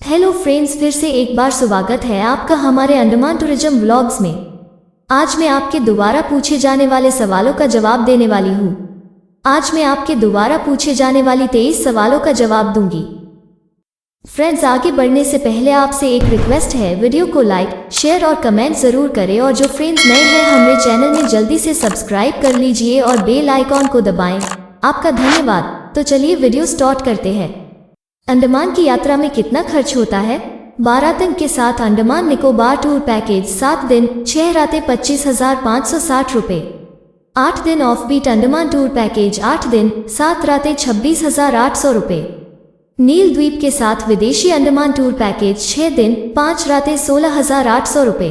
Hello friends, फिर से एक बार स्वागत है आपका हमारे अंडमान टूरिज्म व्लॉग्स में। आज मैं आपके दोबारा पूछे जाने वाले सवालों का जवाब देने वाली हूँ। आज मैं आपके दोबारा पूछे जाने वाली 23 सवालों का जवाब दूंगी। फ्रेंड्स, आगे बढ़ने से पहले आपसे एक रिक्वेस्ट है, वीडियो को लाइक, शेयर और कमेंट जरूर करें और जो फ्रेंड्स नए हैं हमारे चैनल में जल्दी से सब्सक्राइब कर लीजिए और बेल आइकॉन को दबाएं। आपका धन्यवाद। तो चलिए वीडियो स्टार्ट करते हैं। अंडमान की यात्रा में कितना खर्च होता है? 12 दिन के साथ अंडमान निकोबार टूर पैकेज 7 दिन 6 रातें 25,560 रुपये। 8 दिन offbeat Andaman tour package 8 दिन 7 रातें 26,800 रुपये। नील द्वीप के साथ विदेशी अंडमान टूर पैकेज 6 दिन 5 रातें 16,800 रुपये।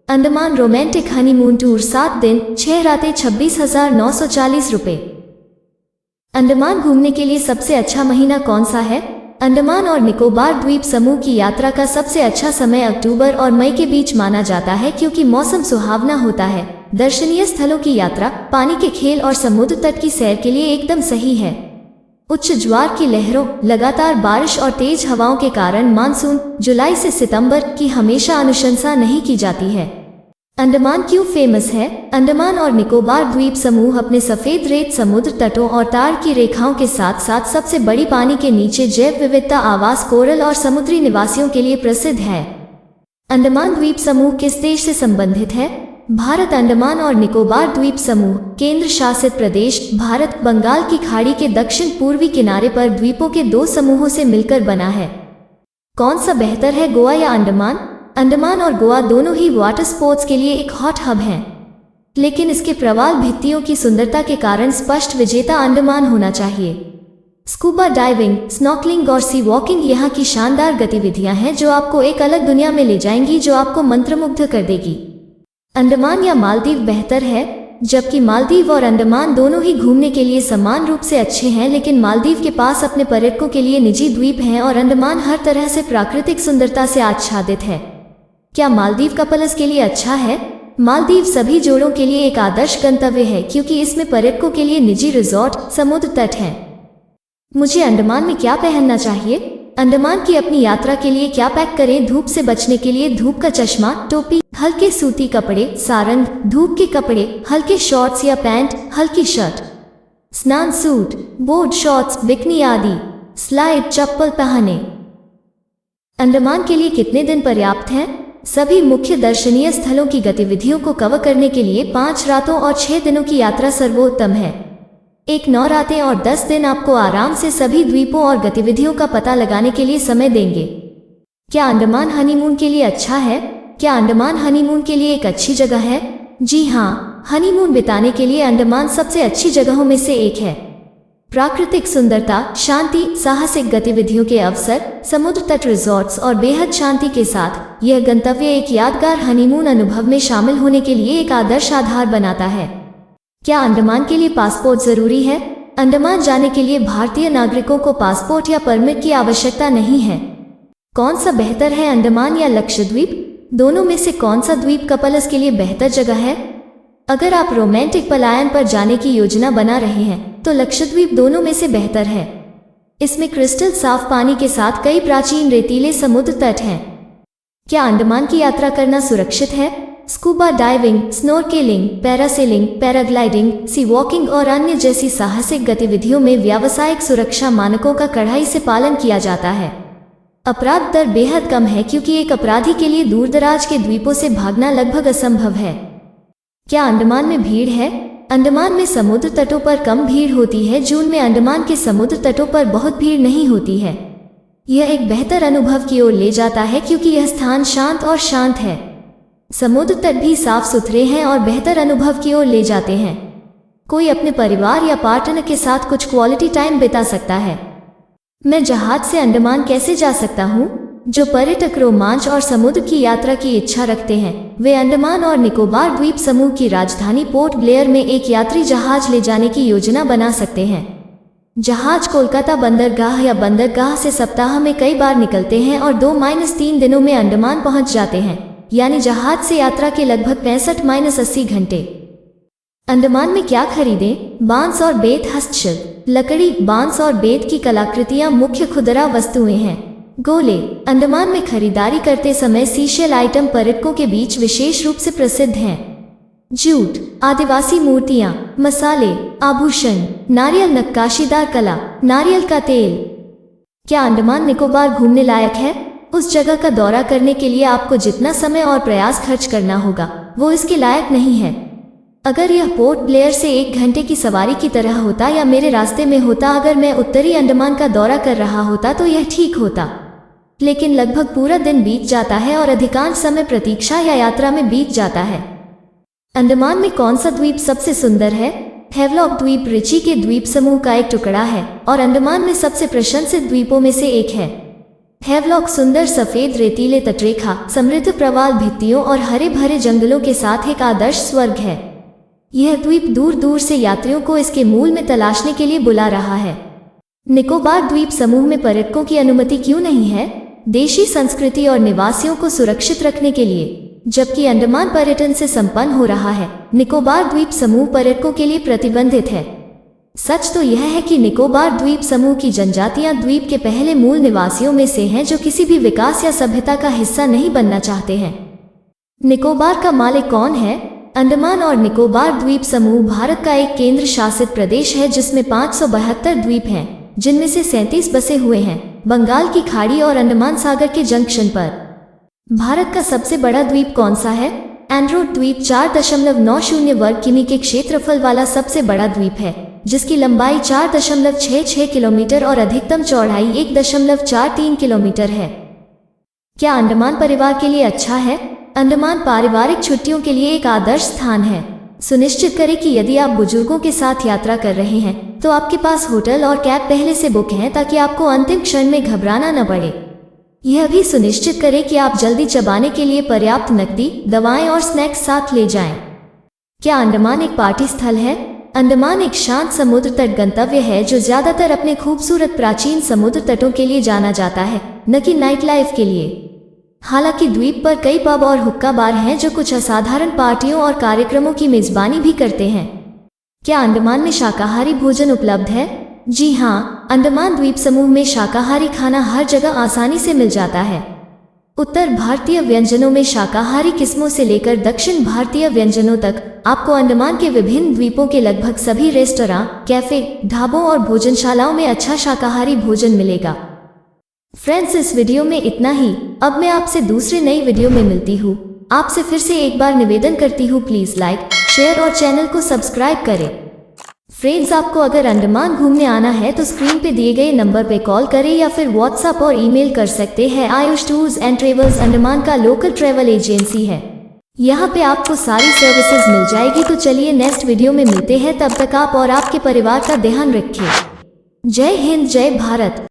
अंडमान रोमांटिक हनीमून टूर 7 दिन 6 रातें 26,940 रुपये। अंडमान घूमने के लिए सबसे अच्छा महीना कौन सा है? अंडमान और निकोबार द्वीप समूह की यात्रा का सबसे अच्छा समय अक्टूबर और मई के बीच माना जाता है, क्योंकि मौसम सुहावना होता है। दर्शनीय स्थलों की यात्रा, पानी के खेल और समुद्र तट की सैर के लिए एकदम सही है। उच्च ज्वार की लहरों, लगातार बारिश और तेज हवाओं के कारण मानसून जुलाई से सितंबर की हमेशा अनुशंसा नहीं की जाती है। अंडमान क्यों फेमस है? अंडमान और निकोबार द्वीप समूह अपने सफेद रेत समुद्र तटों और तार की रेखाओं के साथ साथ सबसे बड़ी पानी के नीचे जैव विविधता आवास कोरल और समुद्री निवासियों के लिए प्रसिद्ध है। अंडमान द्वीप समूह किस देश से संबंधित है? भारत। अंडमान और निकोबार द्वीप समूह केंद्र शासित प्रदेश भारत बंगाल की खाड़ी के दक्षिण पूर्वी किनारे पर द्वीपों के 2 समूहों से मिलकर बना है। कौन सा बेहतर है, गोवा या अंडमान? अंडमान और गोवा दोनों ही वाटर स्पोर्ट्स के लिए एक हॉट हब हैं, लेकिन इसके प्रवाल भित्तियों की सुंदरता के कारण स्पष्ट विजेता अंडमान होना चाहिए। स्कूबा डाइविंग, स्नॉर्कलिंग और सी वॉकिंग यहाँ की शानदार गतिविधियां हैं जो आपको एक अलग दुनिया में ले जाएंगी, जो आपको मंत्रमुग्ध कर देगी। अंडमान या मालदीव बेहतर है? जबकि मालदीव और अंडमान दोनों ही घूमने के लिए समान रूप से अच्छे हैं, लेकिन मालदीव के पास अपने पर्यटकों के लिए निजी द्वीप हैं और अंडमान हर तरह से प्राकृतिक सुंदरता से आच्छादित है। क्या मालदीव कपल्स के लिए अच्छा है? मालदीव सभी जोड़ों के लिए एक आदर्श गंतव्य है, क्योंकि इसमें पर्यटकों के लिए निजी रिजॉर्ट, समुद्र तट हैं। मुझे अंडमान में क्या पहनना चाहिए? अंडमान की अपनी यात्रा के लिए क्या पैक करें? धूप से बचने के लिए धूप का चश्मा, टोपी, हल्के सूती कपड़े, सारंग, धूप के कपड़े, हल्के शॉर्ट्स या पैंट, हल्की शर्ट, स्नान सूट, बोर्ड शॉर्ट्स, बिकनी आदि, स्लाइड चप्पल पहने। अंडमान के लिए कितने दिन पर्याप्त हैं? सभी मुख्य दर्शनीय स्थलों की गतिविधियों को कवर करने के लिए 5 रातों और 6 दिनों की यात्रा सर्वोत्तम है। 9 रातें और 10 दिन आपको आराम से सभी द्वीपों और गतिविधियों का पता लगाने के लिए समय देंगे। क्या अंडमान हनीमून के लिए अच्छा है? क्या अंडमान हनीमून के लिए एक अच्छी जगह है? जी हाँ, हनीमून बिताने के लिए अंडमान सबसे अच्छी जगहों में से एक है। प्राकृतिक सुंदरता, शांति, साहसिक गतिविधियों के अवसर, समुद्र तट रिजॉर्ट्स और बेहद शांति के साथ यह गंतव्य एक यादगार हनीमून अनुभव में शामिल होने के लिए एक आदर्श आधार बनाता है। क्या अंडमान के लिए पासपोर्ट जरूरी है? अंडमान जाने के लिए भारतीय नागरिकों को पासपोर्ट या परमिट की आवश्यकता नहीं है। कौन सा बेहतर है, अंडमान या लक्षद्वीप? दोनों में से कौन सा द्वीप कपल्स के लिए बेहतर जगह है? अगर आप रोमांटिक पलायन पर जाने की योजना बना रहे हैं तो लक्षद्वीप दोनों में से बेहतर है। इसमें क्रिस्टल साफ पानी के साथ कई प्राचीन रेतीले समुद्र तट हैं। क्या अंडमान की यात्रा करना सुरक्षित है? Scuba diving, snorkelling, parasailing, paragliding, sea walking और अन्य जैसी साहसिक गतिविधियों में व्यावसायिक सुरक्षा मानकों का कड़ाई से पालन किया जाता है। अपराध दर बेहद कम है, क्योंकि एक अपराधी के लिए दूरदराज के द्वीपों से भागना लगभग असंभव है। क्या अंडमान में भीड़ है? अंडमान में समुद्र तटों पर कम भीड़ होती है। जून में अंडमान के समुद्र तटों पर बहुत भीड़ नहीं होती है। यह एक बेहतर अनुभव की ओर ले जाता है, क्योंकि यह स्थान शांत और शांत है। समुद्र तट भी साफ सुथरे हैं और बेहतर अनुभव की ओर ले जाते हैं। कोई अपने परिवार या पार्टनर के साथ कुछ क्वालिटी टाइम बिता सकता है। मैं जहाज से अंडमान कैसे जा सकता हूँ? जो पर्यटक रोमांच और समुद्र की यात्रा की इच्छा रखते हैं वे अंडमान और निकोबार द्वीप समूह की राजधानी पोर्ट ब्लेयर में एक यात्री जहाज ले जाने की योजना बना सकते हैं। जहाज कोलकाता बंदरगाह या बंदरगाह से सप्ताह में कई बार निकलते हैं और 2-3 दिनों में अंडमान पहुंच जाते हैं, यानी जहाज से यात्रा के लगभग 65-80 घंटे। अंडमान में क्या खरीदें? बांस और बेत हस्तशिल्प, लकड़ी, बांस और बेत की कलाकृतियां मुख्य खुदरा वस्तुएं हैं। गोले। अंडमान में खरीदारी करते समय सीशेल आइटम पर्यटकों के बीच विशेष रूप से प्रसिद्ध हैं। जूट, आदिवासी मूर्तियां, मसाले, आभूषण, नारियल, नक्काशीदार कला, नारियल का तेल। क्या अंडमान निकोबार घूमने लायक है? उस जगह का दौरा करने के लिए आपको जितना समय और प्रयास खर्च करना होगा वो इसके लायक नहीं है। अगर यह पोर्ट ब्लेयर से 1 घंटे की सवारी की तरह होता या मेरे रास्ते में होता, अगर मैं उत्तरी अंडमान का दौरा कर रहा होता तो यह ठीक होता, लेकिन लगभग पूरा दिन बीत जाता है और अधिकांश समय प्रतीक्षा या यात्रा में बीत जाता है। अंडमान में कौन सा द्वीप सबसे सुंदर है? हैवलॉक द्वीप रिची के द्वीप समूह का एक टुकड़ा है और अंडमान में सबसे प्रशंसित द्वीपों में से एक है। हैवलॉक सुंदर सफेद रेतीले तटरेखा, समृद्ध प्रवाल भित्तियों और हरे भरे जंगलों के साथ एक आदर्श स्वर्ग है। यह द्वीप दूर दूर से यात्रियों को इसके मूल में तलाशने के लिए बुला रहा है। निकोबार द्वीप समूह में पर्यटकों की अनुमति क्यों नहीं है? देशी संस्कृति और निवासियों को सुरक्षित रखने के लिए। जबकि अंडमान पर्यटन से संपन्न हो रहा है, निकोबार द्वीप समूह पर्यटकों के लिए प्रतिबंधित है। सच तो यह है कि निकोबार द्वीप समूह की जनजातियां द्वीप के पहले मूल निवासियों में से हैं जो किसी भी विकास या सभ्यता का हिस्सा नहीं बनना चाहते हैं। निकोबार का मालिक कौन है? अंडमान और निकोबार द्वीप समूह भारत का एक केंद्र शासित प्रदेश है जिसमें 572 द्वीप हैं, जिनमें से 37 बसे हुए हैं बंगाल की खाड़ी और अंडमान सागर के जंक्शन पर। भारत का सबसे बड़ा द्वीप कौन सा है? एंड्रोट द्वीप 4.90 वर्ग किमी के क्षेत्रफल वाला सबसे बड़ा द्वीप है, जिसकी लंबाई 4.66 किलोमीटर और अधिकतम चौड़ाई 1.43 किलोमीटर है। क्या अंडमान परिवार के लिए अच्छा है? अंडमान पारिवारिक छुट्टियों के लिए एक आदर्श स्थान है। सुनिश्चित करें कि यदि आप बुजुर्गों के साथ यात्रा कर रहे हैं तो आपके पास होटल और कैब पहले से बुक हैं ताकि आपको अंतिम क्षण में घबराना न पड़े। यह भी सुनिश्चित करें कि आप जल्दी चबाने के लिए पर्याप्त नकदी, दवाएं और स्नैक्स साथ ले जाएं। क्या अंडमान एक पार्टी स्थल है? अंडमान एक शांत समुद्र तट गंतव्य है जो ज्यादातर अपने खूबसूरत प्राचीन समुद्र तटों के लिए जाना जाता है, न कि नाइट लाइफ के लिए। हालांकि द्वीप पर कई पब और हुक्का बार हैं जो कुछ असाधारण पार्टियों और कार्यक्रमों की मेजबानी भी करते हैं। क्या अंडमान में शाकाहारी भोजन उपलब्ध है? जी हाँ, अंडमान द्वीप समूह में शाकाहारी खाना हर जगह आसानी से मिल जाता है। उत्तर भारतीय व्यंजनों में शाकाहारी किस्मों से लेकर दक्षिण भारतीय व्यंजनों तक आपको अंडमान के विभिन्न द्वीपों के लगभग सभी रेस्तरां, कैफे, ढाबों और भोजनशालाओं में अच्छा शाकाहारी भोजन मिलेगा। फ्रेंड्स, इस वीडियो में इतना ही। अब मैं आपसे दूसरे नई वीडियो में मिलती हूँ। आपसे फिर से एक बार निवेदन करती हूँ, प्लीज लाइक, शेयर और चैनल को सब्सक्राइब करें। फ्रेंड्स, आपको अगर अंडमान घूमने आना है तो स्क्रीन पे दिए गए नंबर पे कॉल करें या फिर व्हाट्सएप और ईमेल कर सकते हैं। Ayush tours and travels Andaman का लोकल ट्रेवल एजेंसी है। यहाँ पे आपको सारी सर्विसेज मिल जाएगी। तो चलिए नेक्स्ट वीडियो में मिलते हैं, तब तक आप और आपके परिवार का ध्यान रखें। जय हिंद, जय भारत।